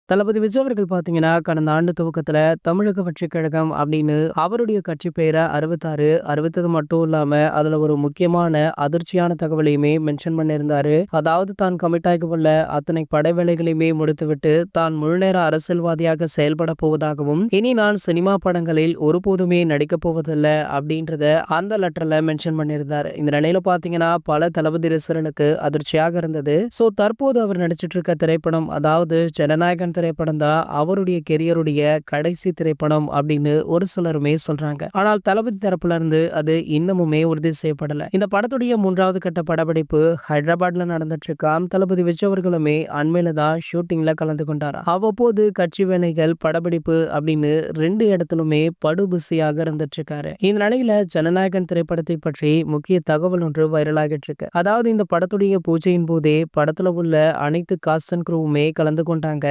தளபதி விஜய் அவர்கள் பார்த்தீங்கன்னா, கடந்த ஆண்டு துவக்கத்துல தமிழக வெற்றிக் கழகம் அப்படின்னு அவருடைய கட்சி பெயர அறிவித்தாரு. அறிவித்தது மட்டும் இல்லாம, அதுல ஒரு முக்கியமான அதிர்ச்சியான தகவலையுமே மென்ஷன் பண்ணியிருந்தாரு. அதாவது தான் கமிட் ஆகியுள்ள அத்தனை படை வேலைகளையுமே முடித்துவிட்டு, தான் முழுநேர அரசியல்வாதியாக செயல்படப் போவதாகவும், இனி நான் சினிமா படங்களில் ஒருபோதுமே நடிக்கப் போவதில்ல அப்படின்றத அந்த லெட்டர்ல மென்ஷன் பண்ணியிருந்தாரு. இந்த நிலையில பார்த்தீங்கன்னா, பல தளபதி ரசிகர்களுக்கு அதிர்ச்சியாக இருந்தது. தற்போது அவர் நடிச்சிட்டு இருக்க திரைப்படம் அதாவது ஜனநாயகன் திரைப்படம் தான் அவருடைய கெரியருடைய கடைசி திரைப்படம் அப்படின்னு ஒரு சிலருமே சொல்றாங்க. ஆனால் தளபதி தரப்புல இருந்து அது இன்னமுமே உறுதி செய்யப்படல. இந்த படத்துடைய 3வது கட்ட படப்பிடிப்பு ஹைதராபாத்ல நடந்துட்டு இருக்காம். தளபதி விஜய் அவர்களுமே அண்மையில தான் ஷூட்டிங்ல கலந்து கொண்டாரா. அவ்வப்போது கட்சி வேலைகள், படப்பிடிப்பு அப்படின்னு 2 இடத்திலுமே படு பிஸியாக இருந்துட்டு இருக்காரு. இந்த நிலையில ஜனநாயகன் திரைப்படத்தை பற்றி முக்கிய தகவல் ஒன்று வைரலாகிட்டு இருக்கு. அதாவது இந்த படத்துடைய பூஜையின் போதே படத்துல உள்ள அனைத்து காஸ்ட் அண்ட் க்ரூவுமே கலந்து கொண்டாங்க.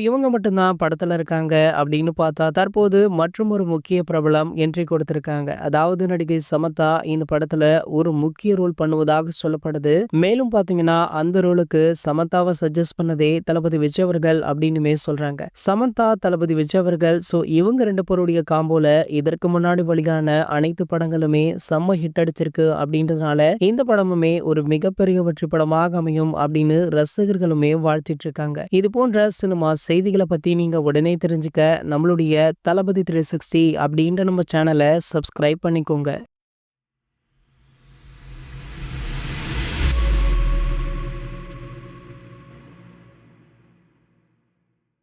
இவங்க மட்டும்தான் படத்துல இருக்காங்க அப்படின்னு பார்த்தா தற்போது மற்றும் ஒரு முக்கிய பிரபலம் என்ட்ரி கொடுத்திருக்காங்க. அதாவது நடிகை சமந்தா இந்த படத்துல ஒரு முக்கிய ரோல் பண்ணுவதாக சொல்லப்படுது. மேலும் பாத்தீங்கன்னா அந்த ரோலுக்கு சமந்தாவை சஜஸ்ட் பண்ணதே தளபதி விஜய் அவர்கள் அப்படின்னுமே சொல்றாங்க. சமந்தா, தளபதி விஜய் அவர்கள் இவங்க 2 பேருடைய காம்போல இதற்கு முன்னாடி வெளியான அனைத்து படங்களுமே செம்ம ஹிட் அடிச்சிருக்கு அப்படின்றதுனால இந்த படமுமே ஒரு மிகப்பெரிய வெற்றி படமாக அமையும் அப்படின்னு ரசிகர்களுமே வாழ்த்திட்டு இருக்காங்க. இது போன்ற சினிமா செய்திகளை பத்தி நீங்க உடனே தெரிஞ்சுக்க நம்மளுடைய தளபதி 360 அப்படின்ற நம்ம சேனலை சப்ஸ்கிரைப் பண்ணிக்கோங்க.